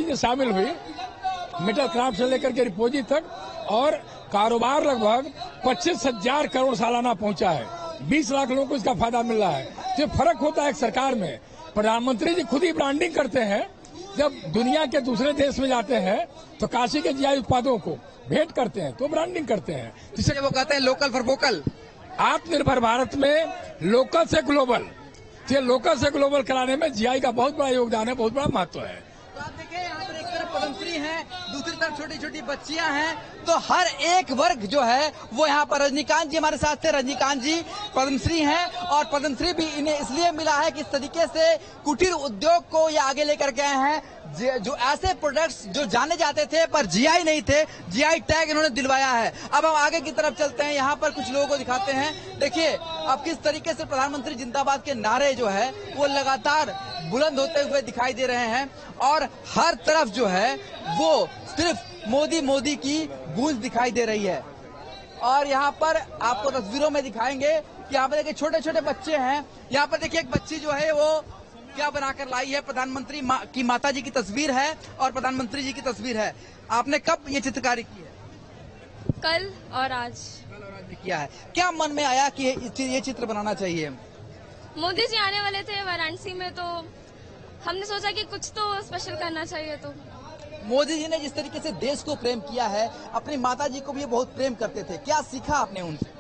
चीजें शामिल हुई, मेटल क्राफ्ट से लेकर के रिपोजी तक, और कारोबार लगभग 25,000 करोड़ सालाना पहुंचा है। 20 लाख लोगों को इसका फायदा मिल रहा है। जो फर्क होता है एक सरकार में, प्रधानमंत्री जी खुद ही ब्रांडिंग करते हैं। जब दुनिया के दूसरे देश में जाते हैं तो काशी के जीआई उत्पादों को भेंट करते हैं, तो ब्रांडिंग करते हैं, जिसे वो कहते हैं लोकल फॉर वोकल। आत्मनिर्भर भारत में लोकल से ग्लोबल, ये लोकल से ग्लोबल कराने में जीआई का बहुत बड़ा योगदान है, बहुत बड़ा महत्व है। तो आप देखिए यहाँ पर एक तरफ पद्मश्री है, दूसरी तरफ छोटी छोटी बच्चियां हैं, तो हर एक वर्ग जो है वो यहाँ पर। रजनीकांत जी हमारे साथ थे। रजनीकांत जी पद्मश्री हैं, और पद्मश्री भी इन्हें इसलिए मिला है कि इस तरीके से कुटीर उद्योग को ये आगे लेकर गए हैं। जो ऐसे प्रोडक्ट्स जो जाने जाते थे पर जीआई नहीं थे, जीआई टैग इन्होंने दिलवाया है। अब हम आगे की तरफ चलते हैं, यहाँ पर कुछ लोगों को दिखाते हैं। देखिए अब किस तरीके से प्रधानमंत्री जिंदाबाद के नारे जो है वो लगातार बुलंद होते हुए दिखाई दे रहे हैं, और हर तरफ जो है वो सिर्फ मोदी मोदी की गूंज दिखाई दे रही है। और यहाँ पर आपको तस्वीरों में दिखाएंगे कि यहाँ पर देखिए छोटे छोटे बच्चे हैं। यहाँ पर देखिए एक बच्ची जो है वो क्या बनाकर लाई है, प्रधानमंत्री की माता जी की तस्वीर है और प्रधानमंत्री जी की तस्वीर है। आपने कब ये चित्रकारी की है? कल और आज किया है। क्या मन में आया कि ये चित्र बनाना चाहिए? मोदी जी आने वाले थे वाराणसी में, तो हमने सोचा कि कुछ तो स्पेशल करना चाहिए। तो मोदी जी ने जिस तरीके से देश को प्रेम किया है, अपनी माता जी को भी ये बहुत प्रेम करते थे। क्या सीखा आपने उनसे?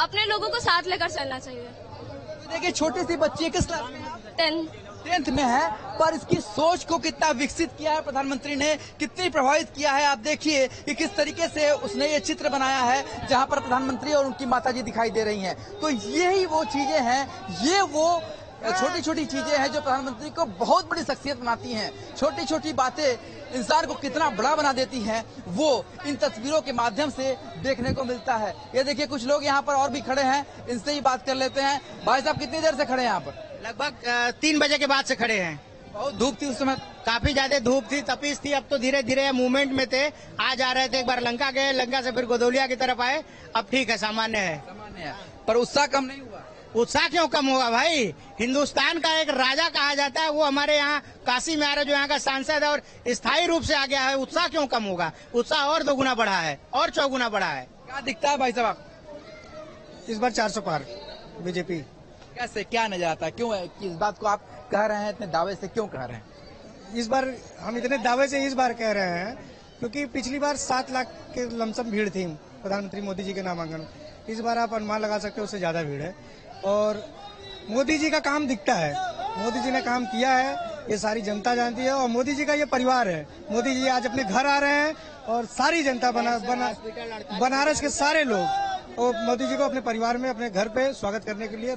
अपने लोगों को साथ लेकर चलना चाहिए। तो देखिए छोटी सी बच्ची किस क्लास में? 10th में है, पर इसकी सोच को कितना विकसित किया है प्रधानमंत्री ने, कितनी प्रभावित किया है। आप देखिए कि किस तरीके से उसने ये चित्र बनाया है जहां पर प्रधानमंत्री और उनकी माताजी दिखाई दे रही हैं। तो यही वो चीजें हैं, ये वो छोटी छोटी चीजें हैं जो प्रधानमंत्री को बहुत बड़ी शख्सियत बनाती हैं। छोटी छोटी बातें इंसान को कितना बड़ा बना देती हैं, वो इन तस्वीरों के माध्यम से देखने को मिलता है। ये देखिए कुछ लोग यहाँ पर और भी खड़े हैं, इनसे ही बात कर लेते हैं। भाई साहब कितनी देर से खड़े हैं यहाँ पर? लगभग 3 बजे के बाद से खड़े हैं। बहुत धूप थी उस समय? काफी ज्यादा धूप थी, तपिश थी। अब तो धीरे धीरे मूवमेंट में थे। आज आ रहे थे, एक बार लंका गए, लंका से फिर गोदौलिया की तरफ आए। अब ठीक है, सामान्य है। सामान्य है, पर उत्साह कम नहीं हुआ? उत्साह क्यों कम होगा भाई? हिंदुस्तान का एक राजा कहा जाता है, वो हमारे यहाँ काशी में आ रहा है, जो यहाँ का सांसद है और स्थायी रूप से आ गया है। उत्साह क्यों कम होगा? उत्साह और 2 गुना बढ़ा है और 4 गुना बढ़ा है। क्या दिखता है भाई साहब? इस बार 400 पार बीजेपी। कैसे, क्या नजर आता है? क्यों है कि इस बात को आप कह रहे हैं, इतने दावे से क्यों कह रहे हैं? इस बार हम इतने दावे से इस बार कह रहे हैं क्योंकि पिछली बार 7 लाख के लमसम भीड़ थी प्रधानमंत्री मोदी जी के नामांकन। इस बार आप अनुमान लगा सकते हो उससे ज्यादा भीड़ है, और मोदी जी का काम दिखता है। मोदी जी ने काम किया है, ये सारी जनता जानती है, और मोदी जी का ये परिवार है। मोदी जी आज अपने घर आ रहे हैं और सारी जनता बनारस के सारे लोग और मोदी जी को अपने परिवार में, अपने घर पे स्वागत करने के लिए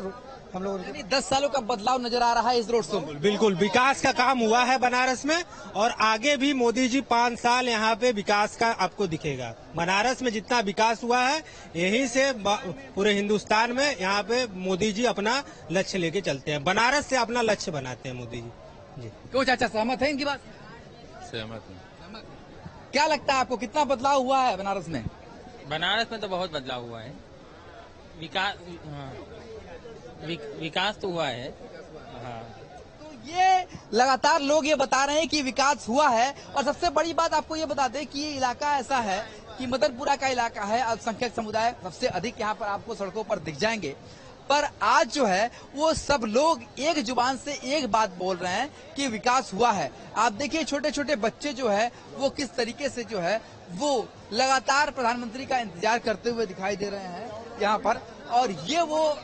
हम लोग। 10 सालों का बदलाव नजर आ रहा है इस रोड शो में। बिल्कुल विकास का काम हुआ है बनारस में, और आगे भी मोदी जी 5 साल यहाँ पे विकास का आपको दिखेगा। बनारस में जितना विकास हुआ है, यहीं से पूरे हिंदुस्तान में यहाँ पे मोदी जी अपना लक्ष्य लेके चलते हैं। बनारस से अपना लक्ष्य बनाते हैं मोदी जी। क्यों चाचा, सहमत है इनकी बात? सहमत हूँ। क्या लगता है आपको, कितना बदलाव हुआ है बनारस में? बनारस में तो बहुत बदलाव हुआ है। विकास तो हुआ है। हाँ। तो ये लगातार लोग ये बता रहे हैं कि विकास हुआ है। और सबसे बड़ी बात आपको ये बता दें कि ये इलाका ऐसा है कि मदनपुरा का इलाका है, अल्पसंख्यक समुदाय सबसे अधिक यहाँ पर आपको सड़कों पर दिख जाएंगे। पर आज जो है वो सब लोग एक जुबान से एक बात बोल रहे हैं कि विकास हुआ है। आप देखिए छोटे छोटे बच्चे जो है वो किस तरीके से जो है वो लगातार प्रधानमंत्री का इंतजार करते हुए दिखाई दे रहे हैं यहाँ पर। और ये वो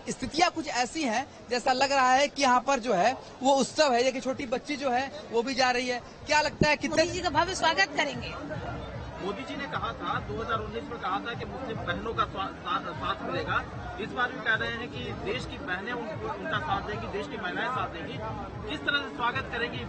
स्थितियां कुछ ऐसी हैं जैसा लग रहा है कि यहाँ पर जो है वो उत्सव है। ये कि छोटी बच्ची जो है वो भी जा रही है। क्या लगता है कितने मोदी जी का भव्य स्वागत करेंगे? मोदी जी ने कहा था 2019 में कहा था कि मुस्लिम बहनों का साथ मिलेगा। इस बार भी कह रहे हैं कि देश की बहनें उनका साथ देंगी, देश की महिलाएं साथ देंगी। किस तरह से स्वागत करेंगी?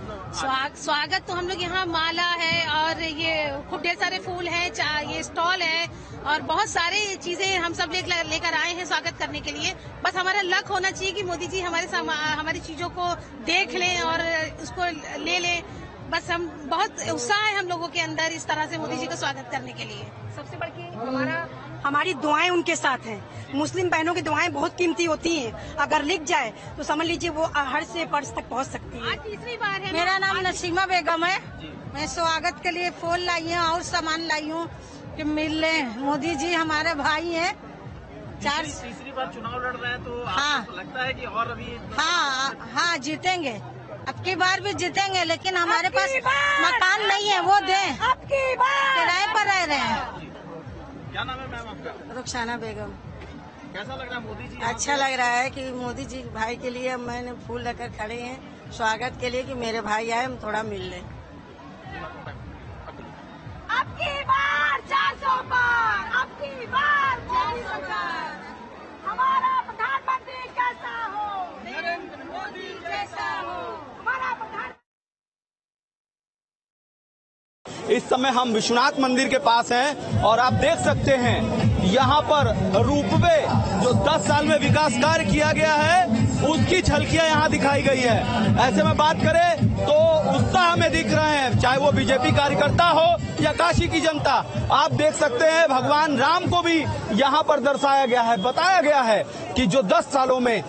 स्वागत तो हम लोग यहाँ माला है और ये खूब ढेर सारे फूल हैं, ये स्टॉल है और बहुत सारी चीजें हम सब लेकर आए हैं स्वागत करने के लिए। बस हमारा लक होना चाहिए कि मोदी जी हमारी चीजों को देख लें और उसको ले लें। बस हम बहुत उत्साह है हम लोगों के अंदर इस तरह से मोदी जी का स्वागत करने के लिए। सबसे बढ़ के हमारा हमारी दुआएं उनके साथ हैं। मुस्लिम बहनों की दुआएं बहुत कीमती होती हैं, अगर लिख जाए तो समझ लीजिए वो हर से पर्स तक पहुंच सकती है। तीसरी बार है। मेरा नाम नसीमा बेगम है। मैं स्वागत के लिए फूल लाई हूँ और सामान लाई हूँ कि मिल ले। मोदी जी हमारे भाई हैं। तीसरी बार चुनाव लड़ रहे हैं तो हाँ, आपको लगता है कि और अभी हाँ जीतेंगे, अब की बार भी जीतेंगे, लेकिन हमारे पास मकान नहीं है, वो दें। किराए पर रह रहे हैं। क्या नाम है मैम आपका? रुखसाना बेगम। कैसा लग रहा है मोदी जी? अच्छा लग रहा है कि मोदी जी भाई के लिए मैंने फूल लेकर खड़े हैं स्वागत के लिए कि मेरे भाई आए, हम थोड़ा मिल लें। अब की बार 400 पार, अब की बार मोदी सरकार। हमारा प्रधानमंत्री कैसा हो? नरेंद्र मोदी कैसा हो? हमारा प्रधान। इस समय हम विश्वनाथ मंदिर के पास हैं और आप देख सकते हैं यहाँ पर रूपवे जो 10 साल में विकास कार्य किया गया है उसकी झलकियां यहाँ दिखाई गई है। ऐसे में बात करें तो उत्साह में दिख रहे हैं, चाहे वो बीजेपी कार्यकर्ता हो या काशी की जनता। आप देख सकते हैं भगवान राम को भी यहाँ पर दर्शाया गया है, बताया गया है कि जो 10 सालों में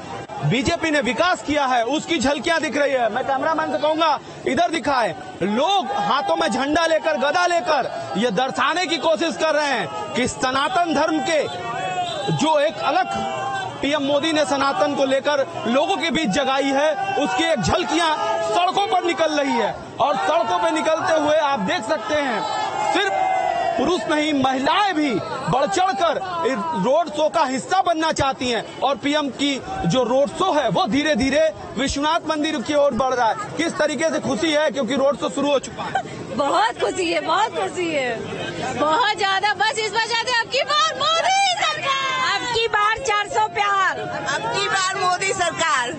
बीजेपी ने विकास किया है उसकी झलकियां दिख रही है। मैं कैमरामैन से कहूंगा इधर दिखाएं, लोग हाथों में झंडा लेकर, गदा लेकर ये दर्शाने की कोशिश कर रहे हैं कि सनातन धर्म के जो एक अलग पीएम मोदी ने सनातन को लेकर लोगों के बीच जगाई है उसकी एक झलकियां सड़कों पर निकल रही है। और सड़कों पर निकलते हुए आप देख सकते हैं सिर्फ पुरुष नहीं, महिलाएं भी बढ़ चढ़कर रोड शो का हिस्सा बनना चाहती हैं और पीएम की जो रोड शो है वो धीरे धीरे विश्वनाथ मंदिर की ओर बढ़ रहा है। किस तरीके से खुशी है क्योंकि रोड शो शुरू हो चुका है? बहुत खुशी है, बहुत खुशी है, बहुत ज्यादा। बस इस वजह से अब की बार मोदी सरकार, अब की बार 400 प्यार, अब की बार मोदी सरकार।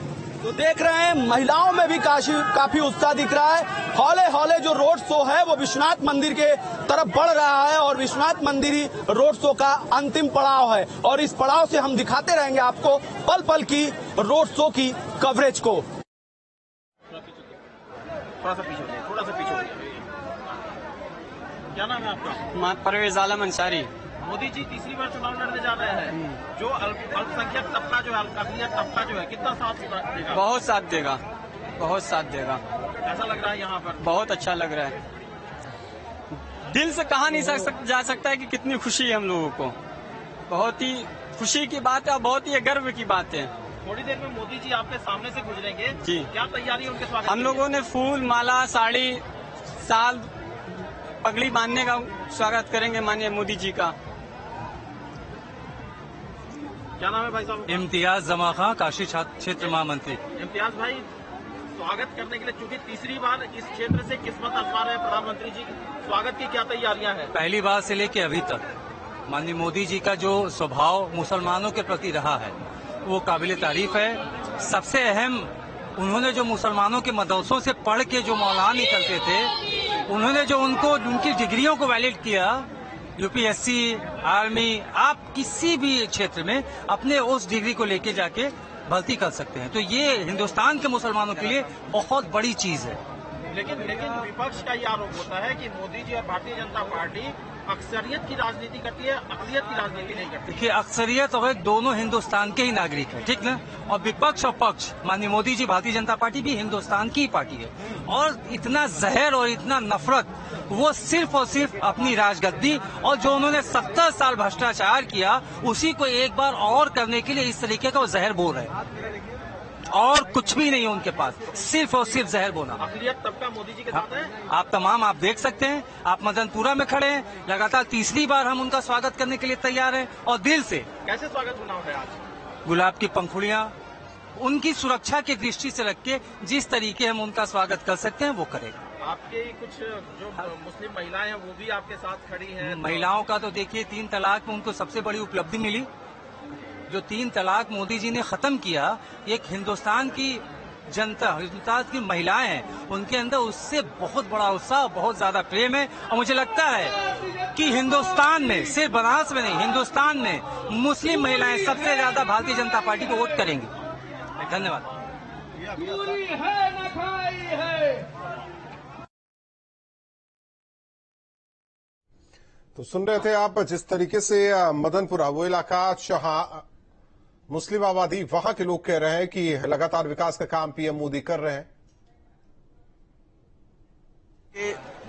तो देख रहे हैं महिलाओं में भी काफी उत्साह दिख रहा है। हौले हौले जो रोड शो है वो विश्वनाथ मंदिर के तरफ बढ़ रहा है और विश्वनाथ मंदिर ही रोड शो का अंतिम पड़ाव है और इस पड़ाव से हम दिखाते रहेंगे आपको पल पल की रोड शो की कवरेज को। थोड़ा सा पीछे। क्या नाम है आपका? परवेज आलम अंसारी। मोदी जी तीसरी बार चुनाव लड़ने जा रहे हैं, जो अल्पसंख्यक तबका जो है, अल्पसंख्यक तबका जो है, कितना साथ देगा? बहुत साथ देगा, बहुत साथ देगा। ऐसा लग रहा है यहाँ पर? बहुत अच्छा लग रहा है। दिल से कहा नहीं जा सकता है कि कितनी खुशी है हम लोगों को। बहुत ही खुशी की बात है और बहुत ही गर्व की बात है। थोड़ी देर में मोदी जी आपके सामने से गुजरेंगे जी। क्या तैयारी है उनके स्वागत? हम लोगों ने फूल, माला, साड़ी, साल, पगड़ी बांधने का स्वागत करेंगे माननीय मोदी जी का। क्या नाम है भाई साहब? इम्तियाज जमा खां, काशी क्षेत्र महामंत्री। इम्तियाज भाई, स्वागत करने के लिए चूंकि तीसरी बार इस क्षेत्र से किस्मत आजमा रहे प्रधानमंत्री जी, स्वागत की क्या तैयारियां हैं? पहली बार से लेकर अभी तक माननीय मोदी जी का जो स्वभाव मुसलमानों के प्रति रहा है वो काबिल तारीफ है। सबसे अहम, उन्होंने जो मुसलमानों के मदरसों से पढ़ के जो मौलाना निकलते थे, उन्होंने जो उनकी डिग्रियों को वैलिड किया, यूपीएससी, आर्मी, आप किसी भी क्षेत्र में अपने उस डिग्री को लेके जाके भर्ती कर सकते हैं। तो ये हिंदुस्तान के मुसलमानों के लिए बहुत बड़ी चीज है। लेकिन विपक्ष का ये आरोप होता है कि मोदी जी और भारतीय जनता पार्टी अक्सरियत की राजनीति करती है, अक़लियत की राजनीति नहीं करती। देखिए, अक्सरियत और दोनों हिंदुस्तान के ही नागरिक है, ठीक ना? और विपक्ष और पक्ष, माननीय मोदी जी, भारतीय जनता पार्टी भी हिंदुस्तान की ही पार्टी है। और इतना जहर और इतना नफरत वो सिर्फ और सिर्फ अपनी राजगद्दी और जो उन्होंने 70 साल भ्रष्टाचार किया उसी को एक बार और करने के लिए इस तरीके का वो जहर बोल रहे हैं और कुछ भी नहीं है उनके पास, सिर्फ और सिर्फ जहर बोला। अक़लियत तबका मोदी जी के साथ है। आप तमाम आप देख सकते हैं, आप मदनपुरा में खड़े हैं, लगातार तीसरी बार हम उनका स्वागत करने के लिए तैयार हैं और दिल से। कैसे स्वागत होना है आज? गुलाब की पंखुड़ियां, उनकी सुरक्षा की दृष्टि से रख के जिस तरीके हम उनका स्वागत कर सकते हैं वो करेगा। आपके कुछ जो मुस्लिम महिलाएं हैं वो भी आपके साथ खड़ी हैं। महिलाओं का तो देखिए 3 तलाक में उनको सबसे बड़ी उपलब्धि मिली। जो 3 तलाक मोदी जी ने खत्म किया, एक हिंदुस्तान की जनता, हिंदुस्तान की महिलाएं हैं, उनके अंदर उससे बहुत बड़ा उत्साह, बहुत ज्यादा प्रेम है। और मुझे लगता है कि हिंदुस्तान में, सिर्फ बनारस में नहीं, हिंदुस्तान में मुस्लिम महिलाएं सबसे ज्यादा भारतीय जनता पार्टी को वोट करेंगी। धन्यवाद। तो सुन रहे थे आप जिस तरीके से मदनपुरा वो इलाका जहां मुस्लिम आबादी, वहां के लोग कह रहे हैं कि लगातार विकास का काम पीएम मोदी कर रहे हैं।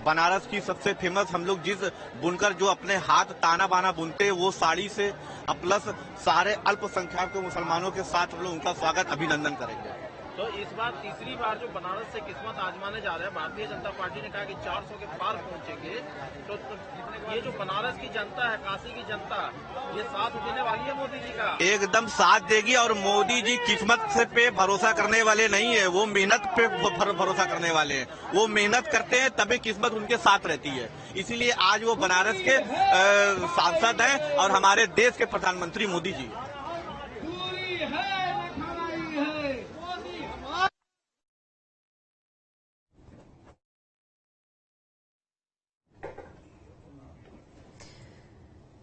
बनारस की सबसे फेमस हम लोग जिस बुनकर जो अपने हाथ ताना बाना बुनते वो साड़ी से प्लस सारे अल्पसंख्यक के मुसलमानों के साथ हम लोग उनका स्वागत अभिनंदन करेंगे। तो इस बार तीसरी बार जो बनारस से किस्मत आजमाने जा रहे हैं, भारतीय जनता पार्टी ने कहा कि 400 के पार पहुंचेंगे। तो ये जो बनारस की जनता है, काशी की जनता, ये साथ देने वाली है मोदी जी का, एकदम साथ देगी। और मोदी जी किस्मत से पे भरोसा करने वाले नहीं है, वो मेहनत पे भरोसा करने वाले हैं। वो मेहनत करते हैं तभी किस्मत उनके साथ रहती है। इसीलिए आज वो बनारस के सांसद हैं और हमारे देश के प्रधानमंत्री मोदी जी।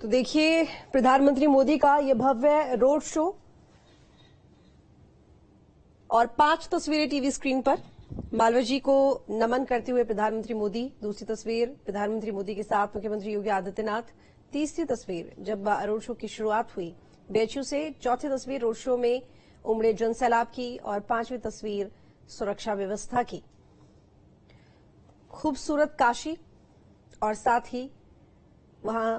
तो देखिए प्रधानमंत्री मोदी का यह भव्य रोड शो और 5 तस्वीरें टीवी स्क्रीन पर। मालवीय जी को नमन करते हुए प्रधानमंत्री मोदी। दूसरी तस्वीर प्रधानमंत्री मोदी के साथ मुख्यमंत्री योगी आदित्यनाथ। तीसरी तस्वीर जब रोड शो की शुरुआत हुई बीएचयू से। चौथी तस्वीर रोड शो में उमड़े जनसैलाब की और 5वीं तस्वीर सुरक्षा व्यवस्था की। खूबसूरत काशी और साथ ही वहां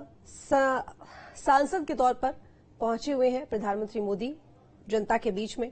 सांसद के तौर पर पहुंचे हुए हैं प्रधानमंत्री मोदी जनता के बीच में।